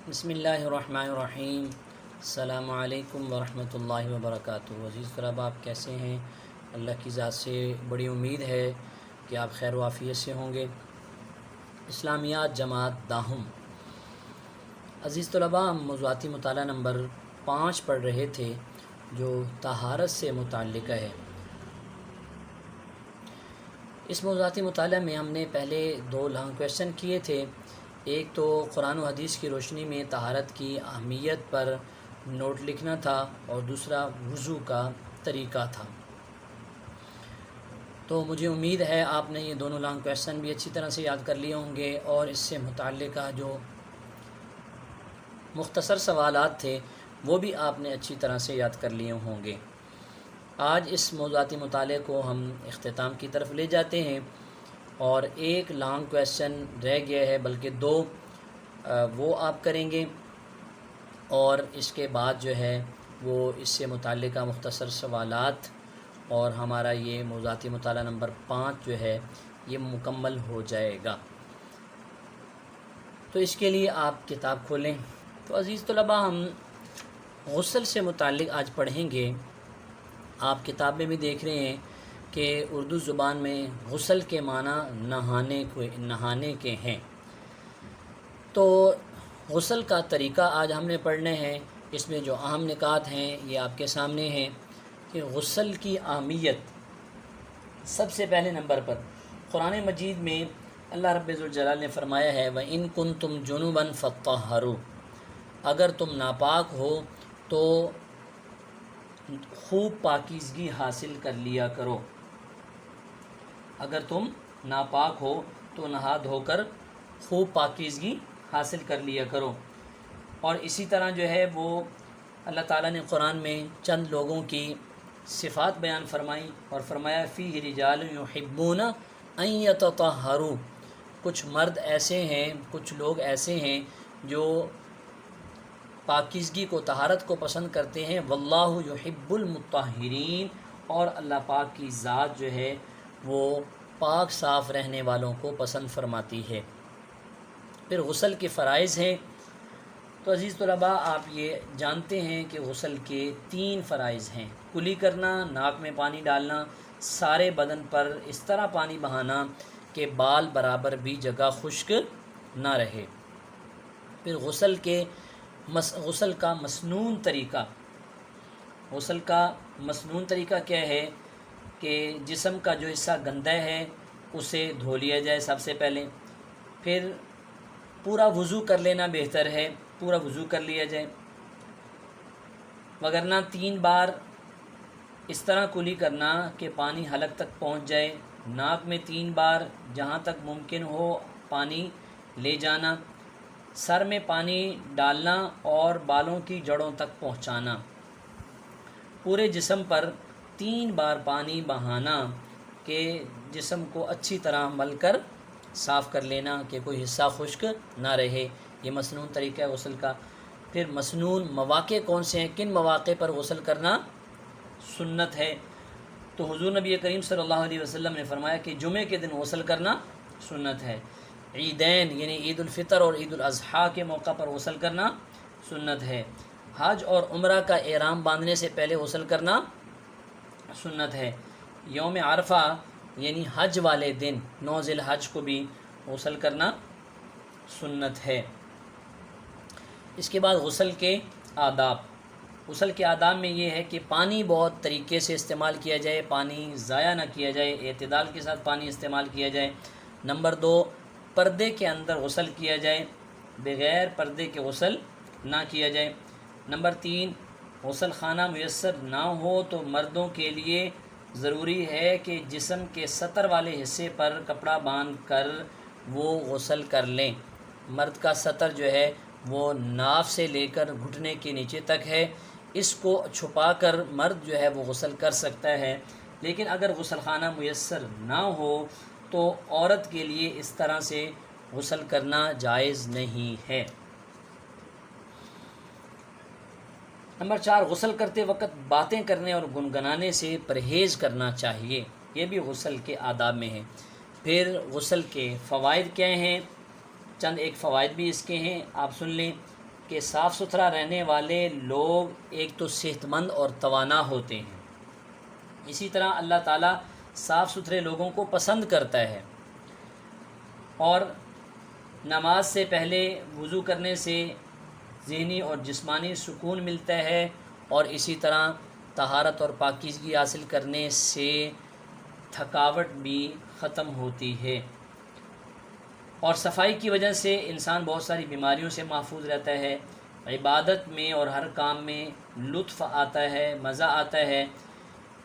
بسم اللہ الرحمن الرحیم۔ السلام علیکم ورحمۃ اللہ وبرکاتہ۔ عزیز طلباء، آپ کیسے ہیں؟ اللہ کی ذات سے بڑی امید ہے کہ آپ خیر و عافیت سے ہوں گے۔ اسلامیات جماعت داہم۔ عزیز طلباء، ہم موضوعاتی مطالعہ نمبر 5 پڑھ رہے تھے جو طہارت سے متعلق ہے۔ اس موضوعاتی مطالعہ میں ہم نے پہلے 2 لانگ کویشچن کیے تھے۔ ایک تو قرآن و حدیث کی روشنی میں طہارت کی اہمیت پر نوٹ لکھنا تھا اور دوسرا وضو کا طریقہ تھا۔ تو مجھے امید ہے آپ نے یہ دونوں لانگ کویشچن بھی اچھی طرح سے یاد کر لیے ہوں گے اور اس سے متعلقہ جو مختصر سوالات تھے وہ بھی آپ نے اچھی طرح سے یاد کر لیے ہوں گے۔ آج اس موضوعاتی مطالعے کو ہم اختتام کی طرف لے جاتے ہیں اور ایک لانگ کویشچن رہ گیا ہے، بلکہ 2 وہ آپ کریں گے اور اس کے بعد جو ہے وہ اس سے متعلقہ مختصر سوالات اور ہمارا یہ موضوعاتی مطالعہ نمبر 5 جو ہے یہ مکمل ہو جائے گا۔ تو اس کے لیے آپ کتاب کھولیں۔ تو عزیز طلباء، ہم غسل سے متعلق آج پڑھیں گے۔ آپ کتاب میں بھی دیکھ رہے ہیں کہ اردو زبان میں غسل کے معنی نہانے کے ہیں۔ تو غسل کا طریقہ آج ہم نے پڑھنے ہیں۔ اس میں جو اہم نکات ہیں یہ آپ کے سامنے ہیں کہ غسل کی اہمیت سب سے پہلے نمبر پر قرآن مجید میں اللہ رب ذوالجلال نے فرمایا ہے وَإِن كُنتُمْ جُنُبًا فَطَّهَّرُوا، اگر تم ناپاک ہو تو خوب پاکیزگی حاصل کر لیا کرو۔ اگر تم ناپاک ہو تو نہا دھو کر خوب پاکیزگی حاصل کر لیا کرو۔ اور اسی طرح جو ہے وہ اللہ تعالیٰ نے قرآن میں چند لوگوں کی صفات بیان فرمائی اور فرمایا فیہ رجال یحبون ان یتطہروا، کچھ مرد ایسے ہیں، کچھ لوگ ایسے ہیں جو پاکیزگی کو، طہارت کو پسند کرتے ہیں۔ واللہ یحب المطہرین، اور اللہ پاک کی ذات جو ہے وہ پاک صاف رہنے والوں کو پسند فرماتی ہے۔ پھر غسل کے فرائض ہیں۔ تو عزیز طلباء، آپ یہ جانتے ہیں کہ غسل کے 3 فرائض ہیں۔ کلی کرنا، ناک میں پانی ڈالنا، سارے بدن پر اس طرح پانی بہانا کہ بال برابر بھی جگہ خشک نہ رہے۔ پھر غسل کا مسنون طریقہ۔ غسل کا مسنون طریقہ کیا ہے کہ جسم کا جو حصہ گندا ہے اسے دھو لیا جائے سب سے پہلے، پھر پورا وضو کر لینا بہتر ہے، پورا وضو کر لیا جائے، وگرنہ 3 بار اس طرح کلی کرنا کہ پانی حلق تک پہنچ جائے، ناک میں 3 بار جہاں تک ممکن ہو پانی لے جانا، سر میں پانی ڈالنا اور بالوں کی جڑوں تک پہنچانا، پورے جسم پر 3 بار پانی بہانا کہ جسم کو اچھی طرح مل کر صاف کر لینا کہ کوئی حصہ خشک نہ رہے۔ یہ مسنون طریقہ ہے غسل کا۔ پھر مسنون مواقع کون سے ہیں، کن مواقع پر غسل کرنا سنت ہے؟ تو حضور نبی کریم صلی اللہ علیہ وسلم نے فرمایا کہ جمعے کے دن غسل کرنا سنت ہے، عیدین یعنی عید الفطر اور عید الاضحیٰ کے موقع پر غسل کرنا سنت ہے، حج اور عمرہ کا احرام باندھنے سے پہلے غسل کرنا سنت ہے، یوم عرفہ یعنی حج والے دن 9 ذی الحج کو بھی غسل کرنا سنت ہے۔ اس کے بعد غسل کے آداب۔ غسل کے آداب میں یہ ہے کہ پانی بہت طریقے سے استعمال کیا جائے، پانی ضائع نہ کیا جائے، اعتدال کے ساتھ پانی استعمال کیا جائے۔ نمبر 2، پردے کے اندر غسل کیا جائے، بغیر پردے کے غسل نہ کیا جائے۔ نمبر 3، غسل خانہ میسر نہ ہو تو مردوں کے لیے ضروری ہے کہ جسم کے سطر والے حصے پر کپڑا باندھ کر وہ غسل کر لیں۔ مرد کا سطر جو ہے وہ ناف سے لے کر گھٹنے کے نیچے تک ہے، اس کو چھپا کر مرد جو ہے وہ غسل کر سکتا ہے، لیکن اگر غسل خانہ میسر نہ ہو تو عورت کے لیے اس طرح سے غسل کرنا جائز نہیں ہے۔ نمبر 4، غسل کرتے وقت باتیں کرنے اور گنگنانے سے پرہیز کرنا چاہیے، یہ بھی غسل کے آداب میں ہے۔ پھر غسل کے فوائد کیا ہیں، چند ایک فوائد بھی اس کے ہیں، آپ سن لیں۔ کہ صاف ستھرا رہنے والے لوگ ایک تو صحت مند اور توانا ہوتے ہیں، اسی طرح اللہ تعالیٰ صاف ستھرے لوگوں کو پسند کرتا ہے، اور نماز سے پہلے وضو کرنے سے ذہنی اور جسمانی سکون ملتا ہے، اور اسی طرح طہارت اور پاکیزگی حاصل کرنے سے تھکاوٹ بھی ختم ہوتی ہے، اور صفائی کی وجہ سے انسان بہت ساری بیماریوں سے محفوظ رہتا ہے، عبادت میں اور ہر کام میں لطف آتا ہے، مزہ آتا ہے،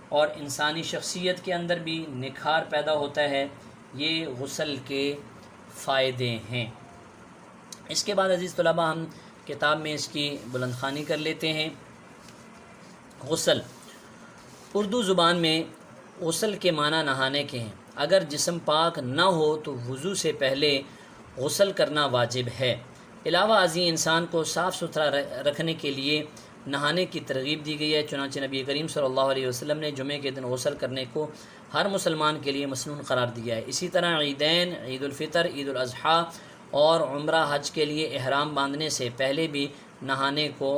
اور انسانی شخصیت کے اندر بھی نکھار پیدا ہوتا ہے۔ یہ غسل کے فائدے ہیں۔ اس کے بعد عزیز طلباء ہم کتاب میں اس کی بلند خوانی کر لیتے ہیں۔ غسل اردو زبان میں غسل کے معنی نہانے کے ہیں۔ اگر جسم پاک نہ ہو تو وضو سے پہلے غسل کرنا واجب ہے۔ علاوہ ازیں انسان کو صاف ستھرا رکھنے کے لیے نہانے کی ترغیب دی گئی ہے، چنانچہ نبی کریم صلی اللہ علیہ وسلم نے جمعے کے دن غسل کرنے کو ہر مسلمان کے لیے مسنون قرار دیا ہے۔ اسی طرح عیدین، عید الفطر، عید الاضحیٰ اور عمرہ حج کے لیے احرام باندھنے سے پہلے بھی نہانے کو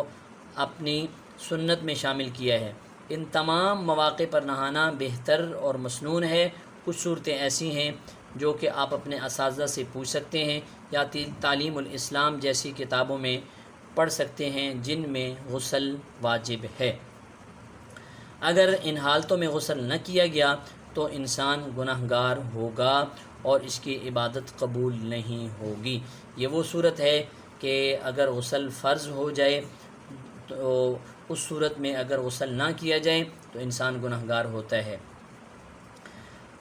اپنی سنت میں شامل کیا ہے۔ ان تمام مواقع پر نہانا بہتر اور مسنون ہے۔ کچھ صورتیں ایسی ہیں جو کہ آپ اپنے اساتذہ سے پوچھ سکتے ہیں یا تعلیم الاسلام جیسی کتابوں میں پڑھ سکتے ہیں جن میں غسل واجب ہے۔ اگر ان حالتوں میں غسل نہ کیا گیا تو انسان گنہگار ہوگا اور اس کی عبادت قبول نہیں ہوگی۔ یہ وہ صورت ہے کہ اگر غسل فرض ہو جائے تو اس صورت میں اگر غسل نہ کیا جائے تو انسان گنہگار ہوتا ہے۔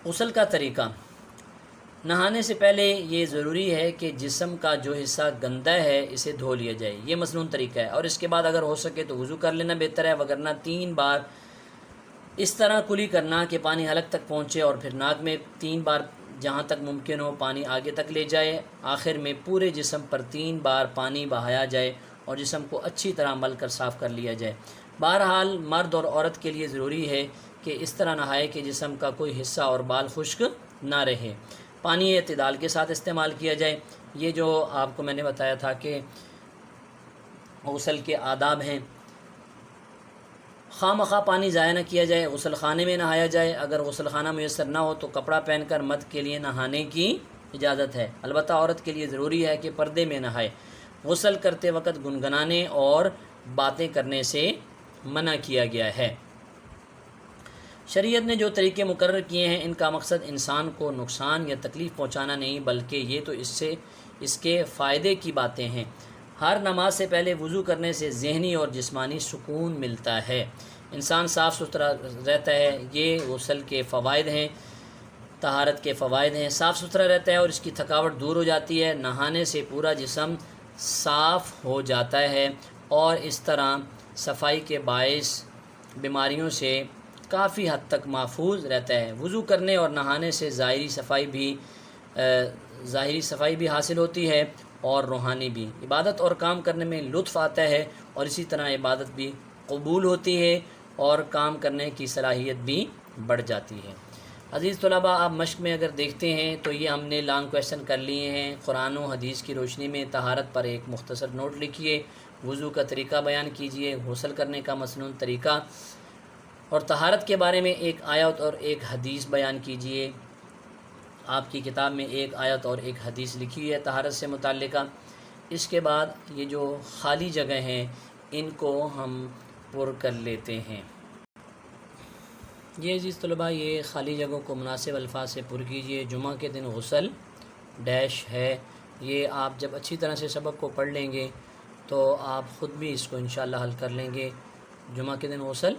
غسل کا طریقہ: نہانے سے پہلے یہ ضروری ہے کہ جسم کا جو حصہ گندا ہے اسے دھو لیا جائے، یہ مسنون طریقہ ہے، اور اس کے بعد اگر ہو سکے تو وضو کر لینا بہتر ہے، وگرنہ 3 بار اس طرح کلی کرنا کہ پانی حلق تک پہنچے، اور پھر ناک میں 3 بار جہاں تک ممکن ہو پانی آگے تک لے جائے، آخر میں پورے جسم پر 3 بار پانی بہایا جائے اور جسم کو اچھی طرح مل کر صاف کر لیا جائے۔ بہرحال مرد اور عورت کے لیے ضروری ہے کہ اس طرح نہائے کہ جسم کا کوئی حصہ اور بال خشک نہ رہے۔ پانی اعتدال کے ساتھ استعمال کیا جائے۔ یہ جو آپ کو میں نے بتایا تھا کہ غسل کے آداب ہیں، خواہ مخواہ پانی ضائع نہ کیا جائے، غسل خانے میں نہایا جائے، اگر غسل خانہ میسر نہ ہو تو کپڑا پہن کر مد کے لیے نہانے کی اجازت ہے، البتہ عورت کے لیے ضروری ہے کہ پردے میں نہائے۔ غسل کرتے وقت گنگنانے اور باتیں کرنے سے منع کیا گیا ہے۔ شریعت نے جو طریقے مقرر کیے ہیں ان کا مقصد انسان کو نقصان یا تکلیف پہنچانا نہیں، بلکہ یہ تو اس کے فائدے کی باتیں ہیں۔ ہر نماز سے پہلے وضو کرنے سے ذہنی اور جسمانی سکون ملتا ہے، انسان صاف ستھرا رہتا ہے۔ یہ غسل کے فوائد ہیں، طہارت کے فوائد ہیں۔ صاف ستھرا رہتا ہے اور اس کی تھکاوٹ دور ہو جاتی ہے، نہانے سے پورا جسم صاف ہو جاتا ہے، اور اس طرح صفائی کے باعث بیماریوں سے کافی حد تک محفوظ رہتا ہے۔ وضو کرنے اور نہانے سے ظاہری صفائی بھی حاصل ہوتی ہے اور روحانی بھی۔ عبادت اور کام کرنے میں لطف آتا ہے، اور اسی طرح عبادت بھی قبول ہوتی ہے اور کام کرنے کی صلاحیت بھی بڑھ جاتی ہے۔ عزیز طلباء، آپ مشق میں اگر دیکھتے ہیں تو یہ ہم نے لانگ کویشچن کر لیے ہیں۔ قرآن و حدیث کی روشنی میں طہارت پر ایک مختصر نوٹ لکھیے، وضو کا طریقہ بیان کیجیے، غسل کرنے کا مسنون طریقہ اور طہارت کے بارے میں ایک آیت اور ایک حدیث بیان کیجیے۔ آپ کی کتاب میں ایک آیت اور ایک حدیث لکھی ہے طہارت سے متعلقہ۔ اس کے بعد یہ جو خالی جگہ ہیں ان کو ہم پر کر لیتے ہیں۔ یہ عزیز طلباء، یہ خالی جگہوں کو مناسب الفاظ سے پر کیجیے۔ جمعہ کے دن غسل ڈیش ہے، یہ آپ جب اچھی طرح سے سبق کو پڑھ لیں گے تو آپ خود بھی اس کو انشاءاللہ حل کر لیں گے۔ جمعہ کے دن غسل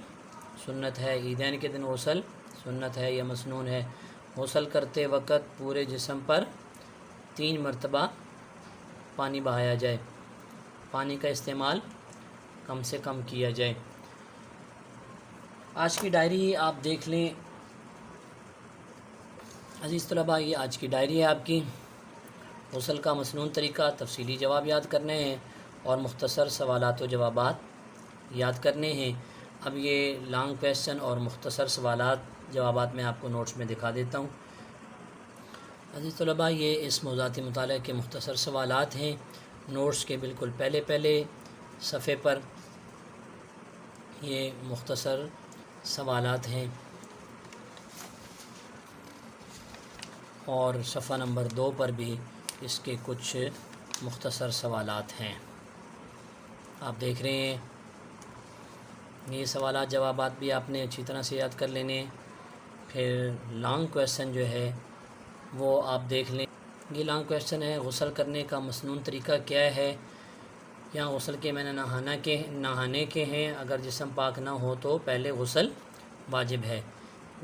سنت ہے، عیدین کے دن غسل سنت ہے یا مسنون ہے۔ غسل کرتے وقت پورے جسم پر 3 مرتبہ پانی بہایا جائے، پانی کا استعمال کم سے کم کیا جائے۔ آج کی ڈائری آپ دیکھ لیں عزیز طلباء، یہ آج کی ڈائری ہے آپ کی۔ غسل کا مسنون طریقہ، تفصیلی جواب یاد کرنے ہیں اور مختصر سوالات و جوابات یاد کرنے ہیں۔ اب یہ لانگ کویسچن اور مختصر سوالات جوابات میں آپ کو نوٹس میں دکھا دیتا ہوں۔ عزیز طلباء، یہ اس موضوعاتی مطالعہ کے مختصر سوالات ہیں نوٹس کے بالکل پہلے صفحے پر یہ مختصر سوالات ہیں، اور صفحہ نمبر 2 پر بھی اس کے کچھ مختصر سوالات ہیں، آپ دیکھ رہے ہیں۔ یہ سوالات جوابات بھی آپ نے اچھی طرح سے یاد کر لینے۔ پھر لانگ کویسچن جو ہے وہ آپ دیکھ لیں۔ یہ لانگ کویسچن ہے، غسل کرنے کا مسنون طریقہ کیا ہے؟ یہاں غسل کے میں نے نہانے کے ہیں، اگر جسم پاک نہ ہو تو پہلے غسل واجب ہے۔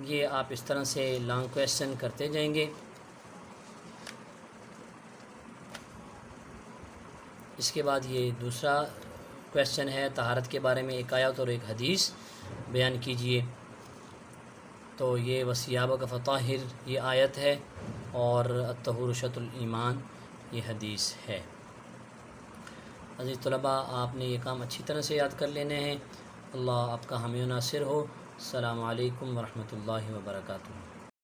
یہ آپ اس طرح سے لانگ کویسچن کرتے جائیں گے۔ اس کے بعد یہ دوسرا کویسچن ہے، طہارت کے بارے میں ایک آیت اور ایک حدیث بیان کیجئے۔ تو یہ وَثِيَابَكَ فَطَهِّرْ یہ آیت ہے، اور الطہور شطر الایمان یہ حدیث ہے۔ عزیز طلباء، آپ نے یہ کام اچھی طرح سے یاد کر لینے ہیں۔ اللہ آپ کا حامی و ناصر ہو۔ السلام علیکم ورحمۃ اللہ وبرکاتہ۔